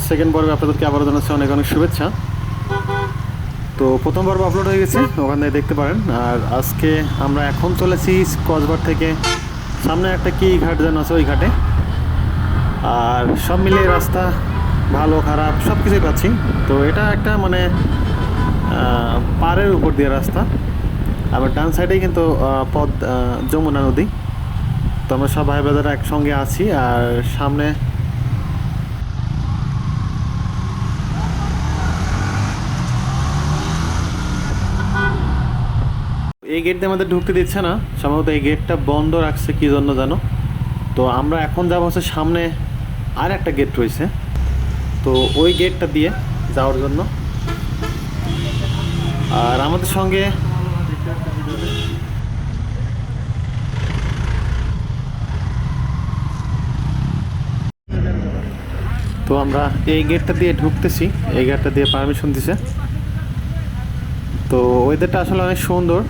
Second পর্বে আপনাদেরকে আবারও জানাচ্ছি অনেক অনেক শুভেচ্ছা। তো প্রথম পর্ব আপলোড হয়ে গেছে, ওখানে দেখতে পারেন। আর আজকে আমরা এখন চলেছি কসবার থেকে সামনে একটা কি ঘাট যেন আছে, ওই ঘাটে। আর সব মিলিয়ে রাস্তা ভালো খারাপ সব কিছুই পাচ্ছি। তো এটা একটা মানে পাড়ের উপর দিয়ে রাস্তা, আবার ডান সাইডেই কিন্তু পদ যমুনা নদী। তো আমরা সব ভাই ব্রাদার একসঙ্গে আছি। আর সামনে এই গেট দিয়ে আমাদের ঢুকতে দিচ্ছে না, সম্ভবত এই গেটটা বন্ধ রাখছে কী জন্য জানো। তো আমরা এখন যাবো হচ্ছে সামনে আর একটা গেট রয়েছে, তো ওই গেটটা দিয়ে যাওয়ার জন্য। আর আমাদের সঙ্গে তো আমরা এই গেটটা দিয়ে ঢুকতেছি, এই গেটটা দিয়ে পারমিশন দিছে। তো ওয়েদারটা আসলে অনেক সুন্দর।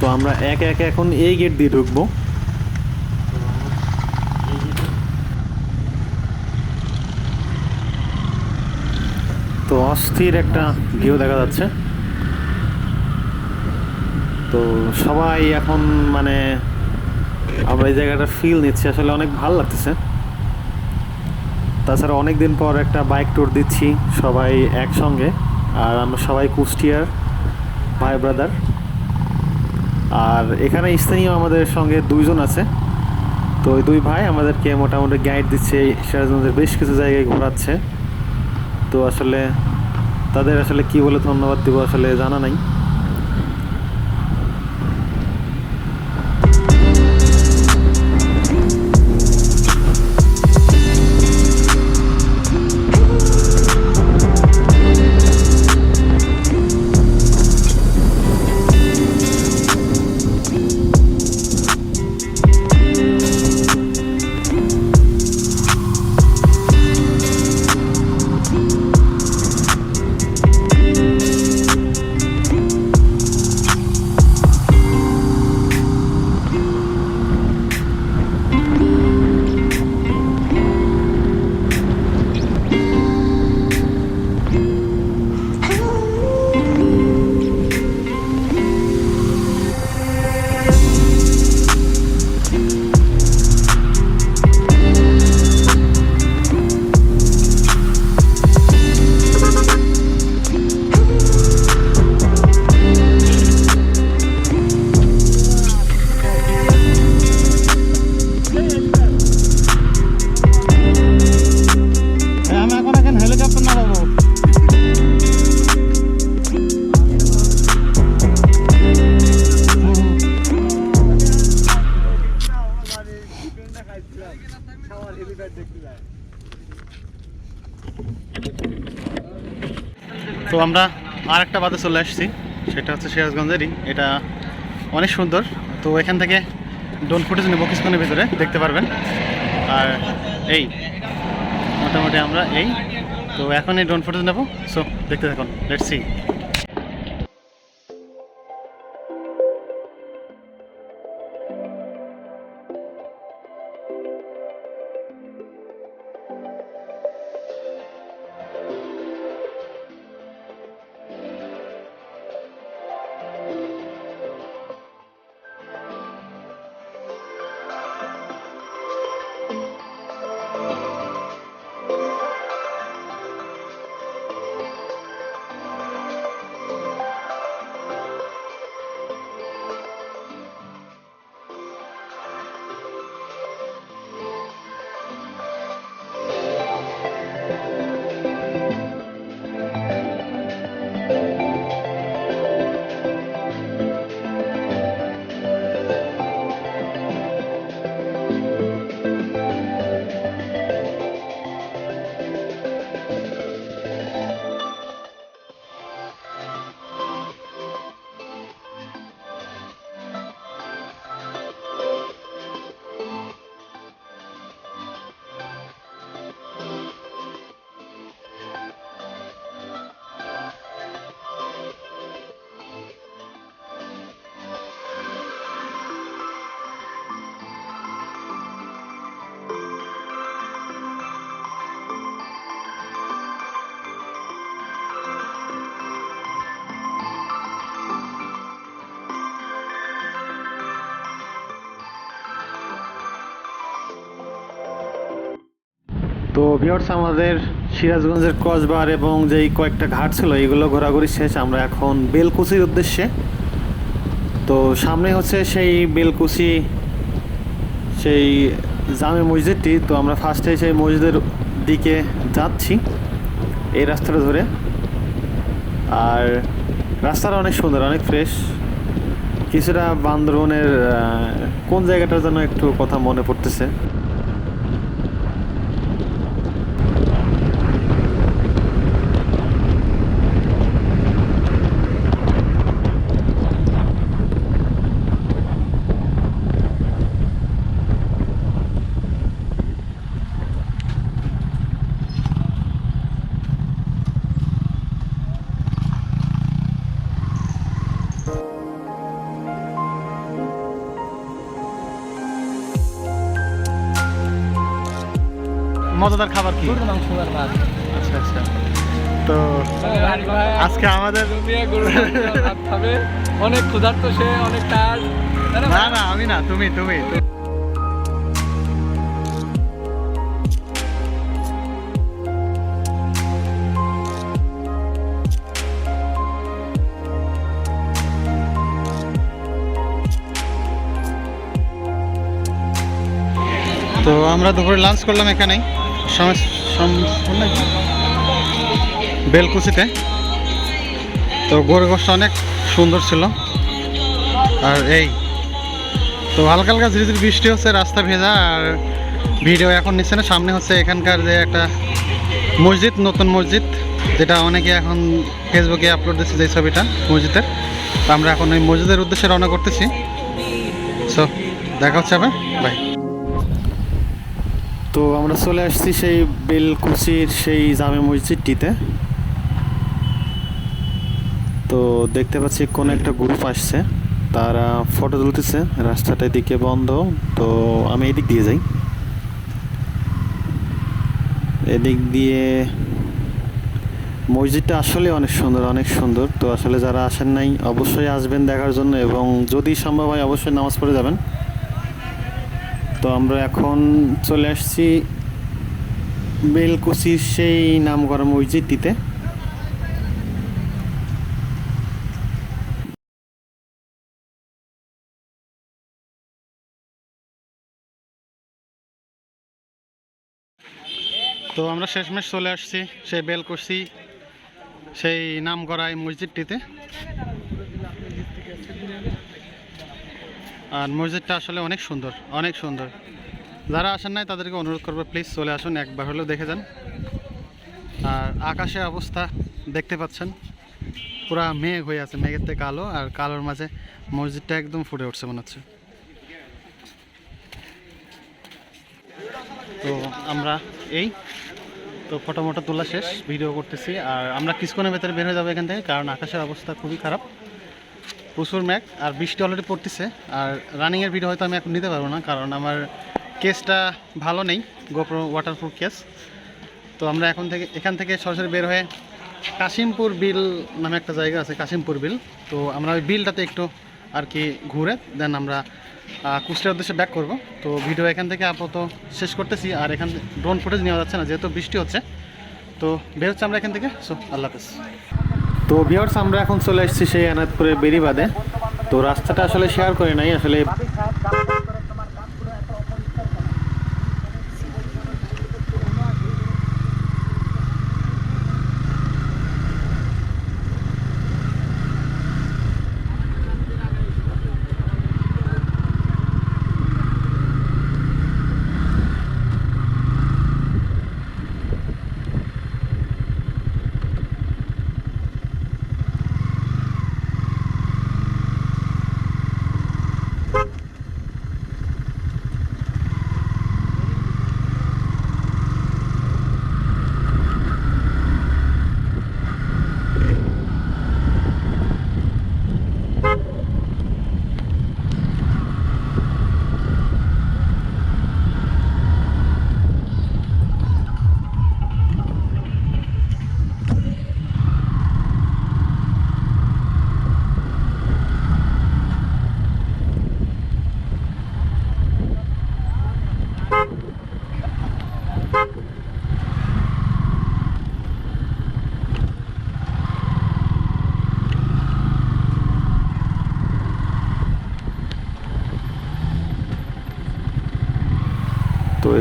তো আমরা একে একে এখন এই গেট দিয়ে ঢুকবো। তো অস্থির একটা ভিউ দেখা যাচ্ছে। তো সবাই এখন মানে আমরা এই জায়গাটা ফিল নিচ্ছি, আসলে অনেক ভালো লাগতেছে। তাছাড়া অনেক দিন পর একটা বাইক ট্যুর দিচ্ছি সবাই একসঙ্গে। আর আমরা সবাই কুষ্টিয়ার ভাই ব্রাদার। আর এখানে স্থানীয় আমাদের সঙ্গে দুইজন আছে। তো ওই দুই ভাই আমাদেরকে মোটামুটি গাইড দিচ্ছে, সিরাজগঞ্জের বেশ কিছু জায়গায় ঘোরাচ্ছে। তো আসলে তাদের আসলে কি বলে ধন্যবাদ দিব আসলে জানা নাই। তো আমরা আর একটা বাদে চলে আসছি, সেটা হচ্ছে সিরাজগঞ্জেরই। এটা অনেক সুন্দর। তো এখান থেকে ড্রোন ফুটেজ নেবো কিছুক্ষণের ভিতরে, দেখতে পারবেন। আর এই মোটামুটি আমরা এই তো এখন এই ড্রোন ফুটেজ নেবো। সো দেখতে থাকুন, লেটস সি। তো ভিউয়ার্স, আমাদের সিরাজগঞ্জের কসবার এবং যেই কয়েকটা ঘাট ছিল এগুলো ঘোরাঘুরি শেষ। আমরা এখন বেলকুচির উদ্দেশ্যে। তো সামনে হচ্ছে সেই বেলকুচি, সেই জামে মসজিদটি। তো আমরা ফার্স্টে সেই মসজিদের দিকে যাচ্ছি এই রাস্তাটা ধরে। আর রাস্তাটা অনেক সুন্দর, অনেক ফ্রেশ। কিছুটা বান্দরবনের কোন জায়গাটার জন্য একটু কথা মনে পড়তেছে। মজাদার খাবার কি? আচ্ছা আচ্ছা। তো আজকে আমাদের অনেক ক্ষুধার্ত, সে অনেক টায়ার্ড। না না, আমি না, তুমি তুমি তো আমরা দুপুরে লাঞ্চ করলাম এখানেই বেলকুচিতে। তো গরু গোশটা অনেক সুন্দর ছিল। আর এই তো হালকা হালকা ধীরে ধীরে বৃষ্টি হচ্ছে, রাস্তা ভেজা। আর ভিডিও এখন নিচ্ছে না। সামনে হচ্ছে এখানকার যে একটা মসজিদ, নতুন মসজিদ, যেটা অনেকে এখন ফেসবুকে আপলোড দিচ্ছে যে ছবিটা মসজিদের। তো আমরা এখন ওই মসজিদের উদ্দেশ্যে রওনা করতেছি। সো দেখা হচ্ছে আবার, বাই। তো আমরা চলে আসছি সেই বেলকুচির সেই জামে মসজিদটিতে। তো দেখতে পাচ্ছি কোন একটা গ্রুপ আসছে, তারা ফটো তুলতেছে। রাস্তাটা এদিকে বন্ধ, তো আমি এদিক দিয়ে যাই। এদিক দিয়ে মসজিদটা আসলে অনেক সুন্দর, অনেক সুন্দর। তো আসলে যারা আসেন নাই অবশ্যই আসবেন দেখার জন্য, এবং যদি সম্ভব হয় অবশ্যই নামাজ পড়ে যাবেন। তো আমরা এখন চলে আসছি বেলকুচির সেই নামকরা মসজিদটিতে। তো আমরা শেষমেশ চলে আসছি সেই বেলকুচি সেই নামকরা এই মসজিদটিতে। আর মসজিদটা আসলে অনেক সুন্দর, অনেক সুন্দর। যারা আসেন নাই তাদেরকে অনুরোধ করবো, প্লিজ চলে আসুন, একবার হলেও দেখে যান। আর আকাশের অবস্থা দেখতে পাচ্ছেন, পুরা মেঘ হয়ে আছে, মেঘের থেকে কালো, আর কালোর মাঝে মসজিদটা একদম ফুটে উঠছে মনে হচ্ছে। তো আমরা এই তো ফটো মোটো তোলা শেষ, ভিডিও করতেছি। আর আমরা কিছুক্ষণের ভেতরে বের হয়ে যাবো এখান থেকে, কারণ আকাশের অবস্থা খুবই খারাপ, প্রচুর মেঘ আর বৃষ্টি অলরেডি পড়তেছে। আর রানিংয়ের ভিডিও হয়তো আমি এখন নিতে পারবো না, কারণ আমার কেসটা ভালো নেই, গোপ্রো ওয়াটারপ্রুফ কেস। তো আমরা এখান থেকে সরাসরি বের হয়ে কাশিমপুর বিল নামে একটা জায়গা আছে, কাশিমপুর বিল। তো আমরা ওই বিলটাতে একটু আর কি ঘুরে দেন আমরা কুষ্টিয়ার উদ্দেশ্যে ব্যাক করব। তো ভিডিও এখান থেকে আপাতত শেষ করতেছি। আর এখান ড্রোন ফুটেজ নেওয়া যাচ্ছে না যেহেতু বৃষ্টি হচ্ছে। তো বের হচ্ছে আমরা এখান থেকে। সো আল্লাহ হাফেজ। তো ভিউয়ার্স, আমরা এখন চলে এসেছি সেই এনায়তপুরের বেড়িবাঁধে। তো রাস্তাটা আসলে শেয়ার করে নাই আসলে।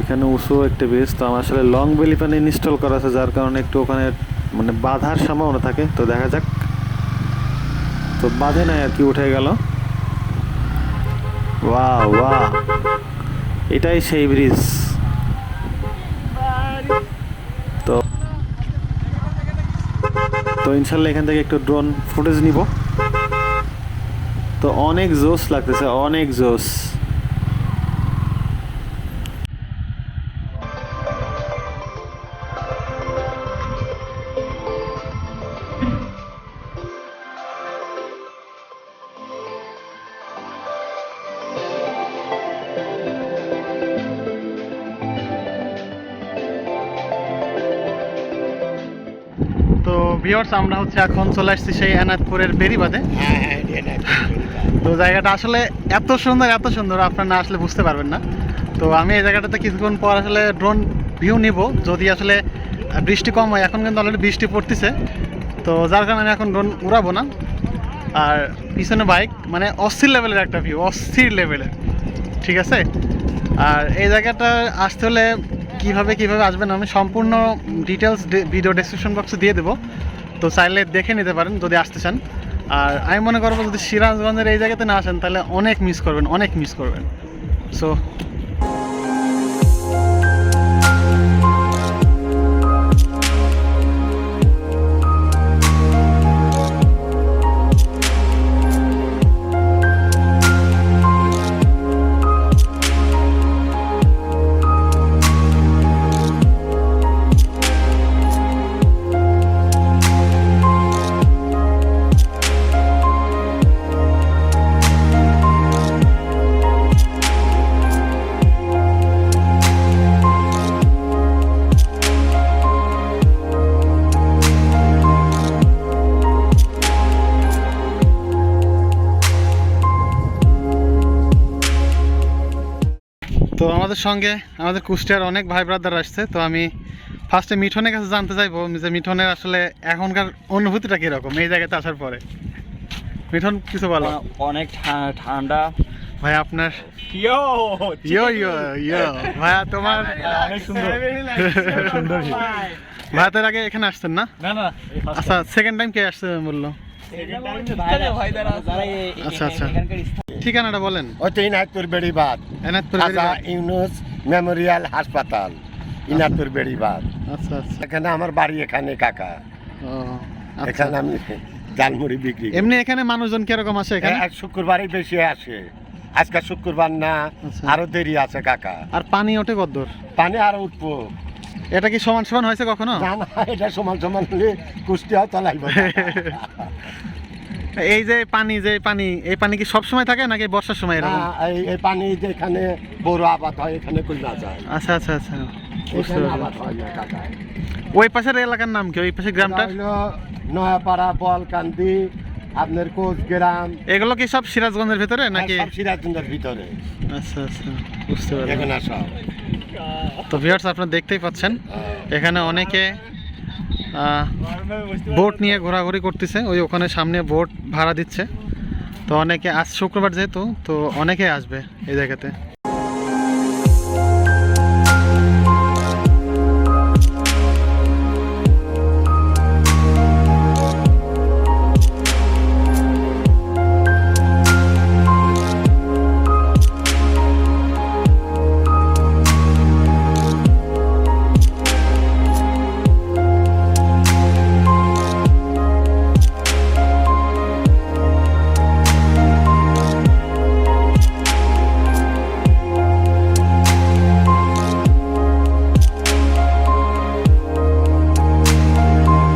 এখানে উঁচু একটা ব্রিজ, তো আমার আসলে লং বেলি প্যান ইনস্টল করা আছে, যার কারণে একটু ওখানে মানে বাধার সম্ভাবনা থাকে। তো দেখা যাক, তো বাধে নাই আর কি, উঠে গেল। ওয়াও ওয়াও, এটাই সেই ব্রিজ। তো তো ইনশাল্লাহ এখান থেকে একটু ড্রোন ফুটেজ নিব। তো অনেক জোস লাগতেছে, অনেক জোস। তো ভিউয়ার্স, আমরা হচ্ছে এখন চলে আসছি সেই এনায়তপুরের বেড়িবাঁধে। তো জায়গাটা আসলে এত সুন্দর আপনারা না আসলে বুঝতে পারবেন না। তো আমি এই জায়গাটাতে কিছুক্ষণ পর আসলে ড্রোন ভিউ নিব, যদি আসলে বৃষ্টি কম হয়। এখন কিন্তু অলরেডি বৃষ্টি পড়তেছে, তো যার কারণে আমি এখন ড্রোন উড়াবো না। আর পিছনে বাইক, মানে অস্থির লেভেলের একটা ভিউ, অস্থির লেভেলের, ঠিক আছে। আর এই জায়গাটা আসতে হলে কীভাবে আসবেন আমি সম্পূর্ণ ডিটেলস ভিডিও ডেসক্রিপশন বক্সে দিয়ে দেবো, তো চাইলে দেখে নিতে পারেন যদি আসতে চান। আর আমি মনে করবো যদি সিরাজগঞ্জের এই জায়গাতে না আসেন তাহলে অনেক মিস করবেন। সো তো আমাদের সঙ্গে আমাদের কুষ্টিয়ার অনেক ভাই ব্রাদার আসছে। তো আমি ফার্স্টে মিঠনের কাছে জানতে চাইবো যে মিঠনের আসলে এখনকার অনুভূতিটা কীরকম এই জায়গাতে আসার পরে। মিঠন, কিছু বলো। অনেক ঠান্ডা ভাই আপনার ভাইয়া তোমার অনেক সুন্দর ভাইয়া তোর আগে এখানে আসছেন না? না আচ্ছা, সেকেন্ড টাইম কে আসছে বললো? আচ্ছা আচ্ছা, ঠিকানাটা বলেন। ওই তো ইনায়তপুর বেড়িবাঁধ, খাজা ইউনুস মেমোরিয়াল হাসপাতাল, ইনায়তপুর বেড়িবাঁধ। আচ্ছা আচ্ছা, এখানে আমার বাড়ি, এখানে কাকা। ও আচ্ছা। এখানে আমি জালমুড়ি বিক্রি করি। এমনি এখানে মানুষজন কিরকম আসে এখানে? শুক্রবারই বেশি আসে, আজকে শুক্রবার না, আচ্ছা। আরো দেরি আছে কাকা। আর পানি ওঠে কতদূর? পানি আরো উঠবো। এটা কি সমান সমান হয়েছে কখনো? না না, এটা সমান হলে কুষ্টিয়া তলাইব। এই যে পানি এই পানি কি সব সময় থাকে নাকি বর্ষার সময় এরকম? এই পানি যেখানে বড় আবাদ হয় এখানে কই না যায়। আচ্ছা আচ্ছা আচ্ছা, এখানে আবাদ হয় না কাকা। ওই পাশের এলাকার নাম কি? ওই পাশের গ্রামটা হলো নয়াপাড়া, বলকান্দি, আপনার কোচগ্রাম। এগুলো কি সব সিরাজগঞ্জের ভিতরে নাকি? সব সিরাজগঞ্জের ভিতরে। আচ্ছা আচ্ছা, বুঝতে পারলাম। এখানে সব। তো ভিউয়ার্স, আপনারা দেখতেই পাচ্ছেন এখানে অনেকে বোট নিয়ে ঘোরাঘুরি করতেছে। ওখানে সামনে বোট ভাড়া দিচ্ছে। তো অনেকে, আজ শুক্রবার যেহেতু, তো অনেকে আসবে এই জায়গাতে।